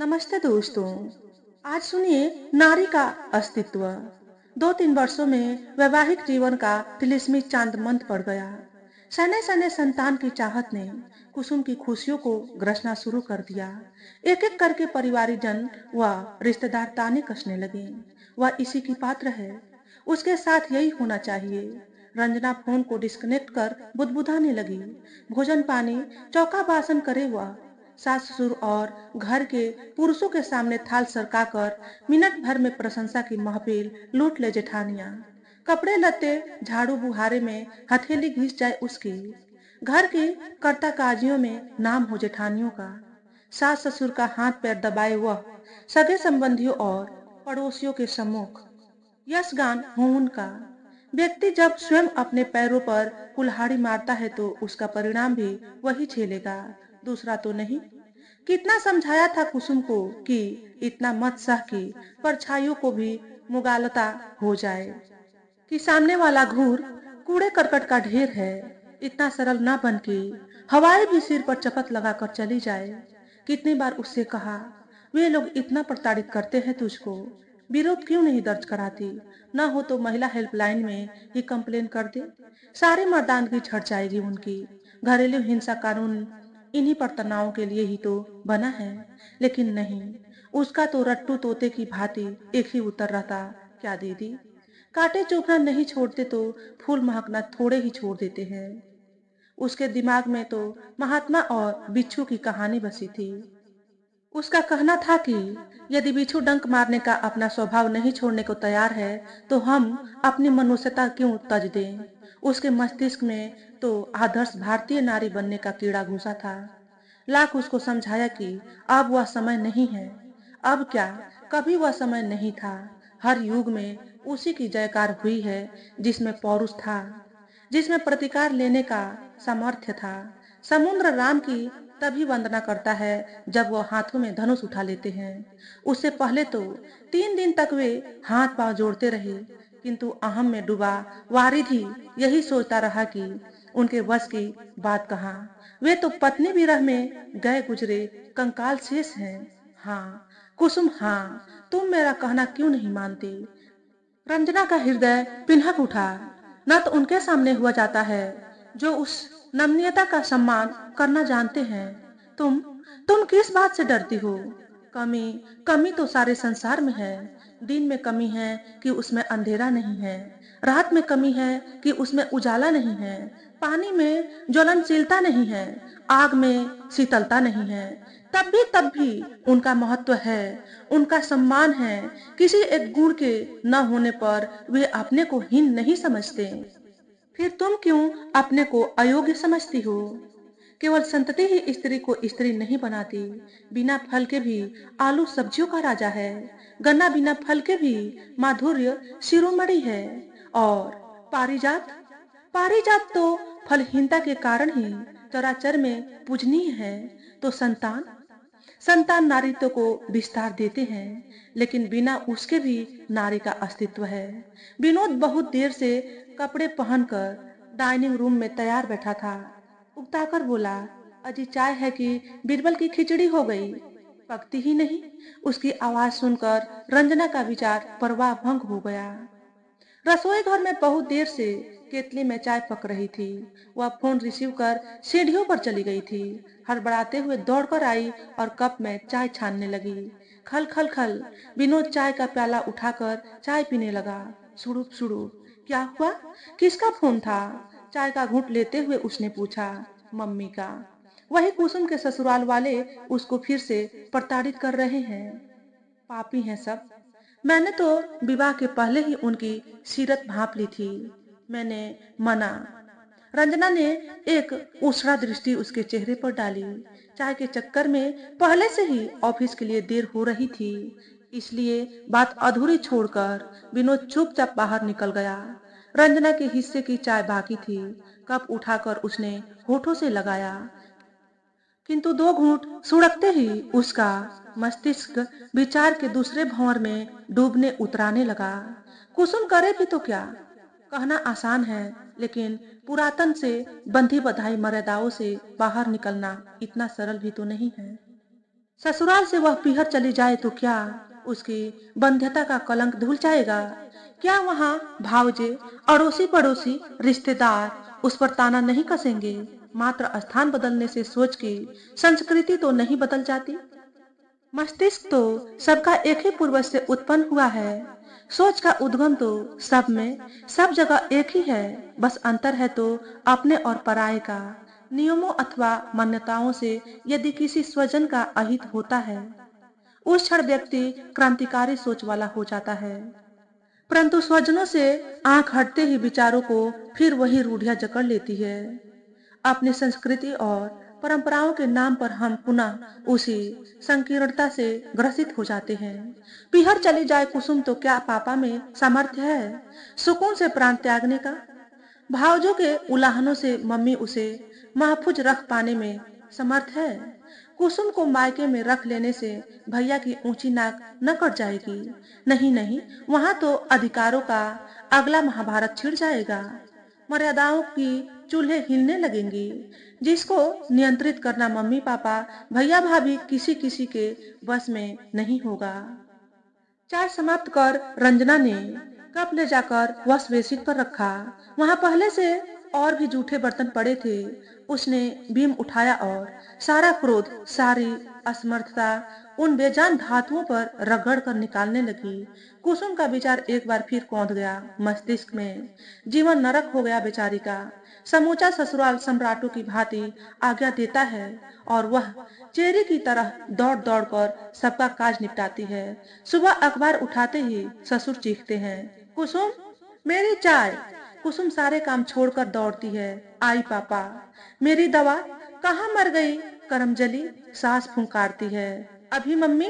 नमस्ते दोस्तों। आज सुनिए नारी का अस्तित्व। 2-3 वर्षों में वैवाहिक जीवन का तिलिस्मी चांद मंद पड़ गया। सने सने संतान की चाहत ने कुसुम की खुशियों को ग्रसना शुरू कर दिया। एक एक करके परिवारीजन व रिश्तेदार ताने कसने लगे। वह इसी की पात्र है, उसके साथ यही होना चाहिए। रंजना फोन को डिस्कनेक्ट कर बुदबुदाने लगी। भोजन पानी चौका बासन करे वह। सास ससुर और घर के पुरुषों के सामने थाल सरकाकर मिनट भर में प्रशंसा की महफिल लूट ले जेठानियां। कपड़े लत्ते झाड़ू बुहारे में हथेली घिस जाए उसकी। घर की कर्ता काजियों में नाम हो जेठानियों का। सास ससुर का हाथ पैर दबाए वह सगे संबंधियों और पड़ोसियों के सम्मुख यशगान हो उनका। व्यक्ति जब स्वयं अपने पैरों पर कुल्हाड़ी मारता है तो उसका परिणाम भी वही झेलेगा, दूसरा तो नहीं। कितना समझाया था कुसुम को कि इतना मत सह कि परछाइयों को भी मुगालता हो जाए, कि सामने वाला घूर कूड़े करकट का ढेर है। इतना सरल ना बन के हवाएं भी सिर पर चपत लगाकर चली जाए। कितनी बार उससे कहा, वे लोग इतना प्रताड़ित करते हैं तुझको, विरोध क्यों नहीं दर्ज कराती? ना हो तो महिला हेल्पलाइन में ही कंप्लेन कर दे, सारी मर्दानगी झड़ जाएगी उनकी। घरेलू हिंसा कानून इन्हीं पर तनाव के लिए ही तो बना है। लेकिन नहीं, उसका तो रट्टू तोते की भांति एक ही उत्तर रहता, क्या दीदी, कांटे चुभना नहीं छोड़ते तो फूल महकना थोड़े ही छोड़ देते हैं। उसके दिमाग में तो महात्मा और बिच्छू की कहानी बसी थी। उसका कहना था कि यदि बिच्छू डंक मारने का अपना स्वभाव नहीं छोड़ने को तैयार है तो हम अपनी मनुष्यता क्यों तज दें। उसके मस्तिष्क में तो आदर्श भारतीय नारी बनने का कीड़ा घुसा था। लाख उसको समझाया कि अब वह समय नहीं है। अब क्या, कभी वह समय नहीं था। हर युग में उसी की जयकार हुई है जिसमें पौरुष था, जिसमें प्रतिकार लेने का सामर्थ्य था। समुद्र राम की तभी वंदना करता है जब वह हाथों में धनुष उठा लेते हैं। उससे पहले तो 3 दिन तक वे हाथ पांव जोड़ते रहे, किंतु अहम में डूबा वारिधि यही सोचता रहा कि उनके वश की बात कहाँ। वे तो पत्नी विरह में गए गुजरे कंकाल शेष हैं। हाँ कुसुम, हाँ, तुम मेरा कहना क्यों नहीं मानती? रंजना का हृदय पिन्हक उठा। न तो उनके सामने हुआ जाता है जो उस नमनीयता का सम्मान करना जानते हैं। तुम तुम किस बात से डरती हो? कमी कमी तो सारे संसार में है। दिन में कमी है कि उसमें अंधेरा नहीं है। रात में कमी है कि उसमें उजाला नहीं है। पानी में ज्वलनशीलता नहीं है, आग में शीतलता नहीं है। तब भी उनका महत्व है, उनका सम्मान है। किसी एक गुण के न होने पर वे अपने को हीन नहीं समझते। फिर तुम क्यों अपने को अयोग्य समझती हो? केवल संतति ही स्त्री को स्त्री नहीं बनाती। बिना फल के भी आलू सब्जियों का राजा है। गन्ना बिना फल के भी माधुर्य शिरोमणि है। और पारिजात, पारिजात तो फलहीनता के कारण ही चराचर में पूजनीय है। तो संतान, संतान नारीत्व को विस्तार देते हैं, लेकिन बिना उसके भी नारी का अस्तित्व है। विनोद बहुत देर से कपड़े पहनकर डाइनिंग रूम में तैयार बैठा था। उकताकर बोला, अजी चाय है कि बीरबल की खिचड़ी हो गई? पकती ही नहीं। उसकी आवाज सुनकर रंजना का विचार परवाह भंग हो गया। रसोई घर में बहुत देर से केतली में चाय पक रही थी। वह फोन रिसीव कर सीढ़ियों पर चली गई थी। हड़बड़ाते हुए दौड़कर आई और कप में चाय छानने लगी। खल खल खल विनोद चाय का प्याला उठाकर चाय पीने लगा। सुड़ुप सुड़ुप। क्या हुआ? किसका फोन था? चाय का घूंट लेते हुए उसने पूछा। मम्मी का। वही कुसुम के ससुराल वाले उसको फिर से प्रताड़ित कर रहे हैं। पापी हैं सब। मैंने तो विवाह के पहले ही उनकी सीरत भांप ली थी। मैंने मना। रंजना ने एक उष्णा दृष्टि उसके चेहरे पर डाली। चाय के चक्कर में पहले से ही ऑफिस के लिए देर हो रही थी, इसलिए बात अधूरी छोड़कर विनोद चुपचाप बाहर निकल गया। रंजना के हिस्से की चाय बाकी थी। कप उठाकर उसने होठों से लगाया, किंतु 2 घूंट सुड़कते ही उसका मस्तिष्क विचार के दूसरे भंवर में डूबने उतराने लगा। कुसुम करे भी तो क्या? कहना आसान है, लेकिन पुरातन से बंधी बधाई मर्यादाओं से बाहर निकलना इतना सरल भी तो नहीं है। ससुराल से वह पीहर चली जाए तो क्या उसकी बंध्यता का कलंक धुल जाएगा? क्या वहाँ भावजे, अड़ोसी पड़ोसी, रिश्तेदार उस पर ताना नहीं कसेंगे? मात्र स्थान बदलने से सोच की संस्कृति तो नहीं बदल जाती। मस्तिष्क तो सबका एक ही पूर्वज से उत्पन्न हुआ है। सोच का उद्गम तो सब में, सब जगह एक ही है। बस अंतर है तो अपने और पराये का। नियमों अथवा मान्यताओं से यदि किसी स्वजन का अहित होता है, उस क्षण व्यक्ति क्रांतिकारी सोच वाला हो जाता है। परंतु स्वजनों से आंख हटते ही विचारों को फिर वही रूढ़ियां जकड़ लेती है। अपनी संस्कृति और परंपराओं के नाम पर हम पुनः उसी संकीर्णता से ग्रसित हो जाते हैं। पीहर चली जाए कुसुम तो क्या पापा में सामर्थ्य है सुकून से प्राण त्यागने का? भावजों के उलाहनों से मम्मी उसे महफूज रख पाने में समर्थ है। कुसुम को मायके में रख लेने से भैया की ऊंची नाक न कट जाएगी। नहीं नहीं, वहां तो अधिकारों का अगला महाभारत छिड़ जाएगा। मर्यादाओं की चूल्हे हिलने लगेंगी। जिसको नियंत्रित करना मम्मी पापा, भैया भाभी किसी किसी के बस में नहीं होगा। चाय समाप्त कर रंजना ने कप ले जाकर वह बेसिन पर रखा। वहां पहले से और भी जूठे बर्तन पड़े थे। उसने भीम उठाया और सारा क्रोध, सारी असमर्थता उन बेजान धातुओं पर रगड़ कर निकालने लगी। कुसुम का विचार एक बार फिर कौंध गया मस्तिष्क में। जीवन नरक हो गया बेचारी का। समूचा ससुराल सम्राटों की भांति आज्ञा देता है और वह चेरी की तरह दौड़ दौड़ कर सबका काज निपटाती है। सुबह अखबार उठाते ही ससुर चीखते हैं, कुसुम मेरी चाय। कुसुम सारे काम छोड़कर दौड़ती है, आई पापा। मेरी दवा कहाँ मर गई? करमजली सास फुंकारती है, अभी मम्मी।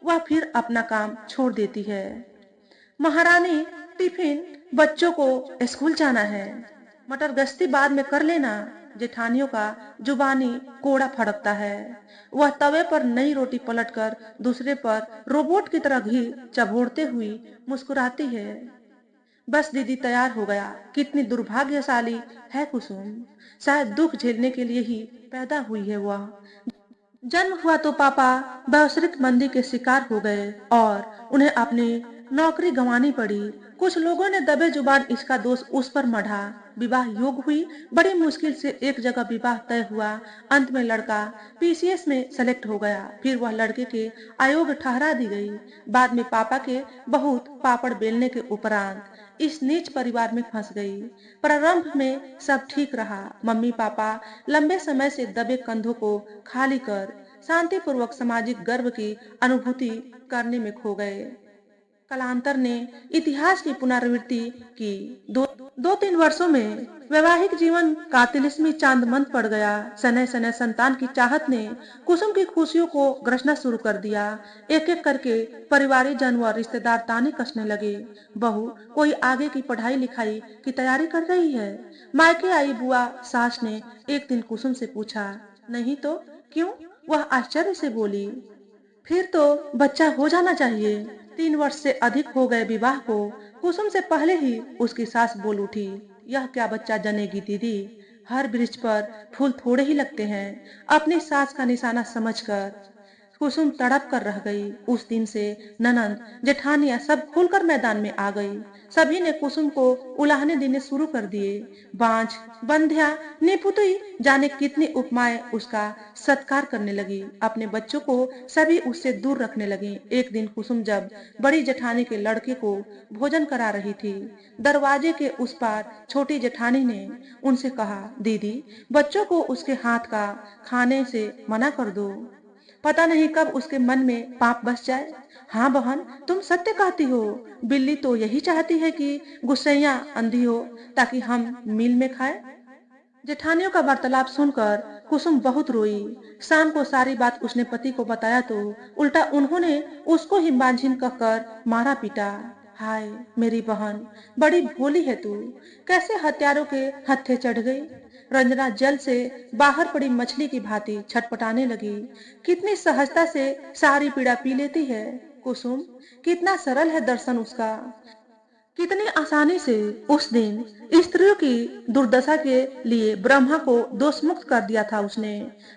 वह फिर अपना काम छोड़ देती है। महारानी, टिफिन, बच्चों को स्कूल जाना है। मटर गश्ती बाद में कर लेना। जेठानियों का जुबानी कोड़ा फड़कता है। वह तवे पर नई रोटी पलटकर दूसरे पर रोबोट की तरह घी चबोड़ते हुई मुस्कुराती है। बस दीदी तैयार हो गया। कितनी दुर्भाग्यशाली है कुसुम। शायद दुख झेलने के लिए ही पैदा हुई है वह। जन्म हुआ तो पापा वैश्विक मंदी के शिकार हो गए और उन्हें अपनी नौकरी गंवानी पड़ी। कुछ लोगों ने दबे जुबान इसका दोष उस पर मढ़ा। विवाह योग हुई, बड़ी मुश्किल से एक जगह विवाह तय हुआ। अंत में लड़का पीसीएस में सेलेक्ट हो गया। फिर वह लड़के के आयोग ठहरा दी गई। बाद में पापा के बहुत पापड़ बेलने के उपरांत इस नीच परिवार में फंस गई। प्रारंभ में सब ठीक रहा। मम्मी पापा लंबे समय से दबे कंधों को खाली कर शांतिपूर्वक सामाजिक गर्व की अनुभूति करने में खो गए। कालांतर ने इतिहास की पुनरावृत्ति की। दो तीन वर्षों में वैवाहिक जीवन का तिलिस्मी चांद मंद पड़ गया। सने सने संतान की चाहत ने कुसुम की खुशियों को ग्रसना शुरू कर दिया। एक एक करके परिवारिक जन व रिश्तेदार ताने कसने लगे। बहू कोई आगे की पढ़ाई लिखाई की तैयारी कर रही है? मायके आई बुआ सास ने एक दिन कुसुम से पूछा। नहीं तो क्यों? वह आश्चर्य से बोली, फिर तो बच्चा हो जाना चाहिए। 3 वर्ष से अधिक हो गए विवाह को। कुसुम से पहले ही उसकी सास बोल उठी, यह क्या बच्चा जनेगी दीदी? हर वृक्ष पर फूल थोड़े ही लगते हैं। अपनी सास का निशाना समझकर कुसुम तड़प कर रह गई। उस दिन से ननंद जेठानियां सब खुलकर मैदान में आ गई। सभी ने कुसुम को उलाहने देने शुरू कर दिए। बांझ, बंध्या, निपुत्री जाने कितनी उपमाएं उसका सत्कार करने लगी। अपने बच्चों को सभी उससे दूर रखने लगी। एक दिन कुसुम जब बड़ी जेठानी के लड़के को भोजन करा रही थी, दरवाजे के उस पार छोटी जेठानी ने उनसे कहा, दीदी बच्चों को उसके हाथ का खाने से मना कर दो। पता नहीं कब उसके मन में पाप बस जाए। हाँ बहन, तुम सत्य कहती हो। बिल्ली तो यही चाहती है कि गुस्सैया अंधी हो ताकि हम मिल में खाए। जेठानियों का वार्तालाप सुनकर कुसुम बहुत रोई। शाम को सारी बात उसने पति को बताया तो उल्टा उन्होंने उसको ही बांझिन कहकर मारा पीटा। हाय मेरी बहन, बड़ी भोली है तू। कैसे हत्यारों के हत्थे चढ़ गई। रंजना जल से बाहर पड़ी मछली की भांति छटपटाने लगी। कितनी सहजता से सारी पीड़ा पी लेती है कुसुम। कितना सरल है दर्शन उसका। कितनी आसानी से उस दिन स्त्रियों की दुर्दशा के लिए ब्रह्मा को दोष मुक्त कर दिया था उसने।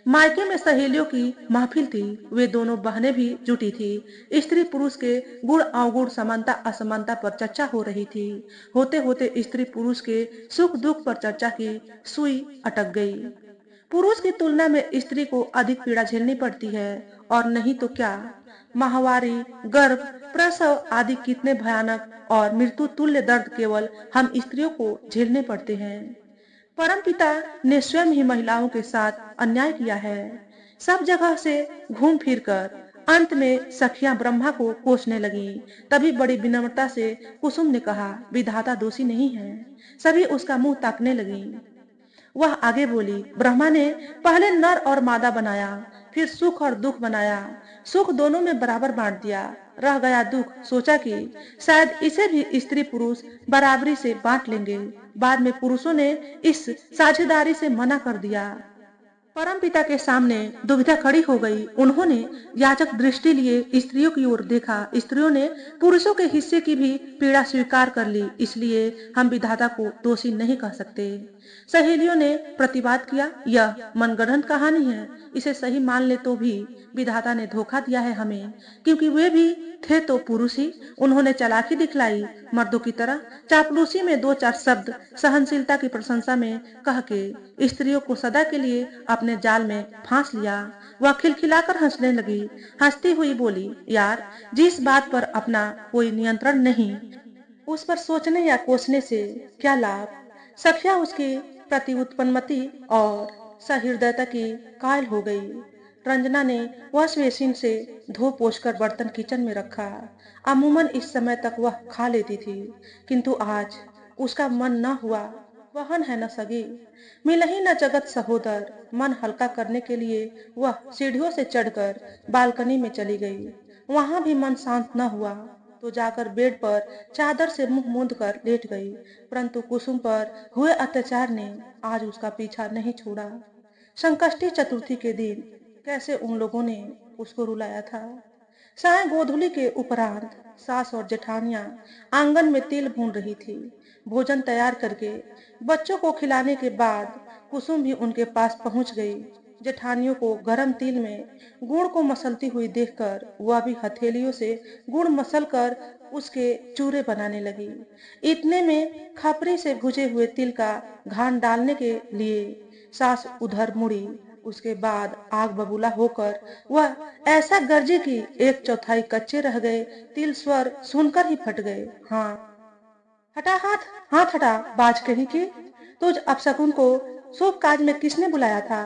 मायके में सहेलियों की महफिल थी, वे दोनों बहनें भी जुटी थी। स्त्री पुरुष के गुण अवगुण, समानता असमानता पर चर्चा हो रही थी। होते होते स्त्री पुरुष के सुख दुख पर चर्चा की सुई अटक गई। पुरुष की तुलना में स्त्री को अधिक पीड़ा झेलनी पड़ती है, और नहीं तो क्या। माहवारी, गर्भ, प्रसव आदि कितने भयानक और मृत्यु तुल्य दर्द केवल हम स्त्रियों को झेलने पड़ते हैं। परमपिता ने स्वयं ही महिलाओं के साथ अन्याय किया है। सब जगह से घूम फिर कर अंत में सखियां ब्रह्मा को कोसने लगी। तभी बड़ी विनम्रता से कुसुम ने कहा, विधाता दोषी नहीं है। सभी उसका मुंह ताकने लगी। वह आगे बोली, ब्रह्मा ने पहले नर और मादा बनाया, फिर सुख और दुख बनाया। सुख दोनों में बराबर बांट दिया, रह गया दुख। सोचा कि शायद इसे भी स्त्री पुरुष बराबरी से बांट लेंगे। बाद में पुरुषों ने इस साझेदारी से मना कर दिया। परमपिता के सामने दुविधा खड़ी हो गई। उन्होंने याचक दृष्टि लिए स्त्रियों की ओर देखा। स्त्रियों ने पुरुषों के हिस्से की भी पीड़ा स्वीकार कर ली, इसलिए हम विधाता को दोषी नहीं कह सकते। सहेलियों ने प्रतिवाद किया, यह मनगढ़ंत कहानी है। इसे सही मान ले तो भी विधाता ने धोखा दिया है हमें, क्योंकि वे भी थे तो पुरुष ही। उन्होंने चालाकी दिखलाई, मर्दों की तरह चापलूसी में दो चार शब्द सहनशीलता की प्रशंसा में कह के स्त्रियों को सदा के लिए अपने जाल में फांस लिया। वह खिलखिलाकर हंसने लगी। हंसती हुई बोली, यार, जिस बात पर अपना कोई नियंत्रण नहीं, उस पर सोचने या कोसने से क्या लाभ। सखिया उसकी प्रति उत्पन्नमति और सहृदयता की कायल हो गई। रंजना ने वॉश बेसिन से धो पोंछकर बर्तन किचन में रखा। अमूमन इस समय तक वह खा लेती थी, किंतु आज उसका मन न हुआ। बहन है न सगी, मिल ही न जगत सहोदर। मन हल्का करने के लिए वह सीढ़ियों से चढ़कर बालकनी में चली गई। वहां भी मन शांत न हुआ तो जाकर बेड पर चादर से मुंह मूंद कर लेट गई। परंतु कुसुम पर हुए अत्याचार ने आज उसका पीछा नहीं छोड़ा। संकष्टी चतुर्थी के दिन कैसे उन लोगों ने उसको रुलाया था। साय गोधूली के उपरांत सास और जेठानियां आंगन में तिल भून रही थी। भोजन तैयार करके बच्चों को खिलाने के बाद कुसुम भी उनके पास पहुंच गई। जेठानियों को गरम तिल में गुड़ को मसलती हुई देखकर वह भी हथेलियों से गुड़ मसल कर उसके चूरे बनाने लगी। इतने में खपरी से भुजे हुए तिल का घान डालने के लिए सास उधर मुड़ी। उसके बाद आग बबूला होकर वह ऐसा गरजे कि एक चौथाई कच्चे रह गए तिल स्वर सुनकर ही फट गए। हाँ, हटा हाथ, हाथ हटा, बाज कहीं की। तुझ अपशकुन को शुभ काज में किसने बुलाया था।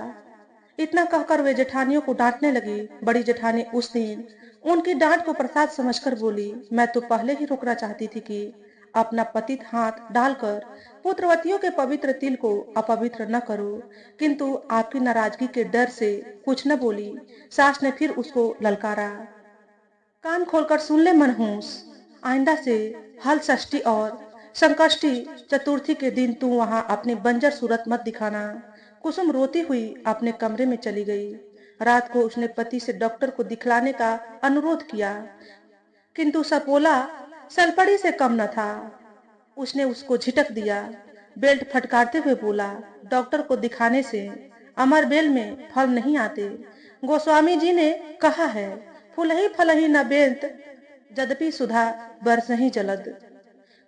इतना कहकर वे जेठानियों को डांटने लगी। बड़ी जेठानी उस दिन उनकी डांट को प्रसाद समझकर बोली, मैं तो पहले ही रोकना चाहती थी कि अपना पतित हाथ डालकर पुत्रवतियों के पवित्र तिल को अपवित्र न करो, किंतु आपकी नाराजगी के डर से कुछ न बोली। सास ने फिर उसको ललकारा, कान खोलकर सुन ले मनहूस, आइंदा से हल षष्ठी और संकष्टी चतुर्थी के दिन तू वहां अपनी बंजर सूरत मत दिखाना। कुसुम रोती हुई अपने कमरे में चली गई। रात को उसने पति से डॉक्टर को दिखलाने का अनुरोध किया, किंतु सपोला सलपड़ी से कम न था। उसने उसको झिटक दिया। बेल्ट फटकारते हुए बोला, डॉक्टर को दिखाने से अमर बेल में फल नहीं आते। गोस्वामी जी ने कहा है, फुलही फलही न बेंत, यद्यपि सुधा बरसही जलद।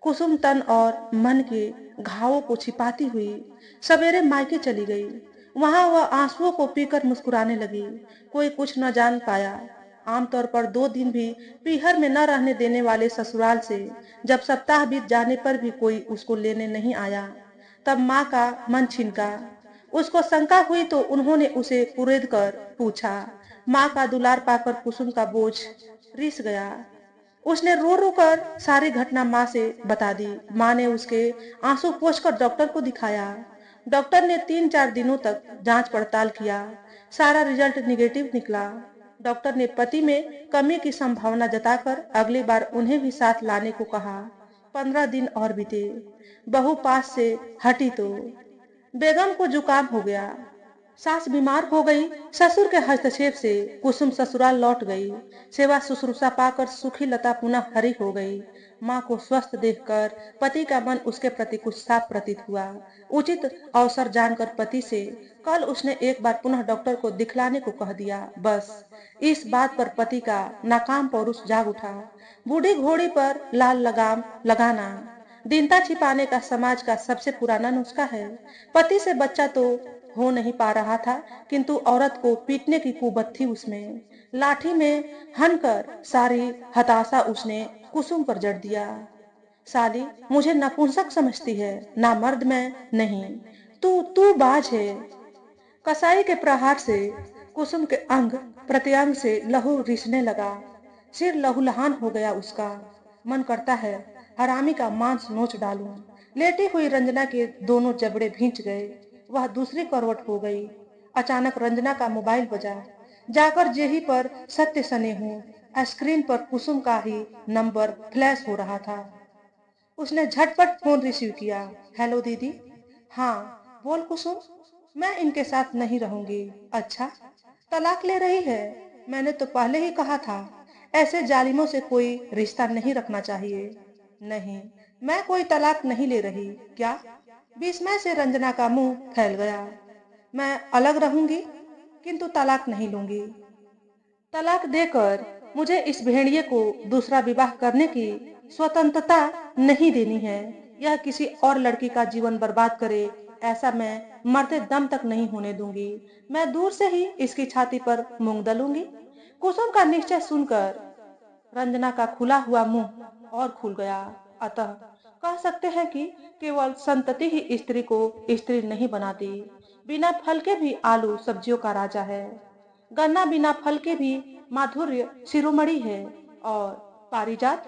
कुसुम तन और मन के घावों को छिपाती हुई सवेरे मायके चली गई। वहां वह आंसुओं को पीकर मुस्कुराने लगी। कोई कुछ न जान पाया। आमतौर पर 2 दिन भी पीहर में न रहने देने वाले ससुराल से जब सप्ताह बीत जाने पर भी कोई उसको लेने नहीं आया, तब माँ का मन छिनका। उसको शंका हुई तो उन्होंने उसे कुरेद कर पूछा। माँ का दुलार पाकर कुसुम का बोझ रिस गया। उसने रो रो कर सारी घटना माँ से बता दी। माँ ने उसके आंसू पोंछकर डॉक्टर को दिखाया। डॉक्टर ने 3-4 दिनों तक जांच पड़ताल किया। सारा रिजल्ट निगेटिव निकला। डॉक्टर ने पति में कमी की संभावना जताकर अगली बार उन्हें भी साथ लाने को कहा। 15 दिन और बीते। बहू पास से हटी तो बेगम को जुकाम हो गया। सास बीमार हो गई। ससुर के हस्तक्षेप से कुसुम ससुराल लौट गई। सेवा शुश्रूषा पाकर सुखी लता पुनः हरी हो गई। माँ को स्वस्थ देखकर पति का मन उसके प्रति कुछ साफ प्रतीत हुआ। उचित अवसर जानकर पति से कल उसने एक बार पुनः डॉक्टर को दिखलाने को कह दिया। बस इस बात पर पति का नाकाम पौरुष जाग उठा। बूढ़ी घोड़ी पर लाल लगाम लगाना दीनता छिपाने का समाज का सबसे पुराना नुस्खा है। पति से बच्चा तो हो नहीं पा रहा था, किंतु औरत को पीटने की कुवत थी उसमें। लाठी में हनकर सारी हताशा उसने कुसुम पर जड़ दिया। साली, मुझे नपुंसक समझती है ना, मर्द मैं नहीं। तू तू बाज है। कसाई के प्रहार से कुसुम के अंग प्रत्यंग से लहू रिसने लगा। सिर लहूलुहान हो गया उसका। मन करता है हरामी का मांस नोच डालूं। लेटी हुई रंजना के दोनों जबड़े भींच गए। वह दूसरी करवट हो गई। अचानक रंजना का मोबाइल बजा। जाकर जेही पर सत्य सने हूँ, स्क्रीन पर कुसुम का ही नंबर फ्लैश हो रहा था। उसने झटपट फोन रिसीव किया। हेलो दीदी। हाँ, बोल कुसुम। मैं इनके साथ नहीं रहूंगी। अच्छा, तलाक ले रही है? मैंने तो पहले ही कहा था, ऐसे जालिमों से कोई रिश्ता नहीं रखना चाहिए। नहीं, मैं कोई तलाक नहीं ले रही। क्या? विस्मय से रंजना का मुंह फैल गया। मैं अलग रहूंगी, किंतु तलाक नहीं लूंगी। तलाक देकर मुझे इस भेड़िए को दूसरा विवाह करने की स्वतंत्रता नहीं देनी है। यह किसी और लड़की का जीवन बर्बाद करे, ऐसा मैं मरते दम तक नहीं होने दूंगी। मैं दूर से ही इसकी छाती पर मूंग दलूंगी। कुसुम का निश्चय सुनकर रंजना का खुला हुआ मुंह और खुल गया। अतः कह सकते हैं कि केवल संतति ही स्त्री को स्त्री नहीं बनाती। बिना फल के भी आलू सब्जियों का राजा है। गन्ना बिना फल के भी माधुर्य शिरोमणि है। और पारिजात,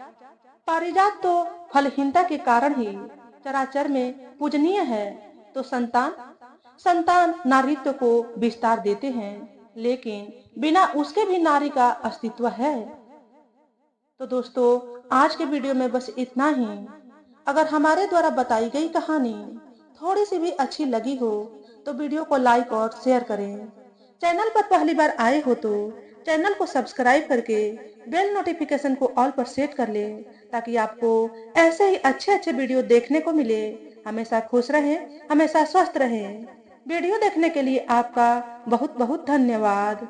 पारिजात तो फलहीनता के कारण ही चराचर में पूजनीय है। तो संतान, संतान नारीत्व को विस्तार देते हैं, लेकिन बिना उसके भी नारी का अस्तित्व है। तो दोस्तों, आज के वीडियो में बस इतना ही। अगर हमारे द्वारा बताई गई कहानी थोड़ी सी भी अच्छी लगी हो तो वीडियो को लाइक और शेयर करें। चैनल पर पहली बार आए हो तो चैनल को सब्सक्राइब करके बेल नोटिफिकेशन को ऑल पर सेट कर ले, ताकि आपको ऐसे ही अच्छे अच्छे वीडियो देखने को मिले। हमेशा खुश रहें, हमेशा स्वस्थ रहें। वीडियो देखने के लिए आपका बहुत बहुत धन्यवाद।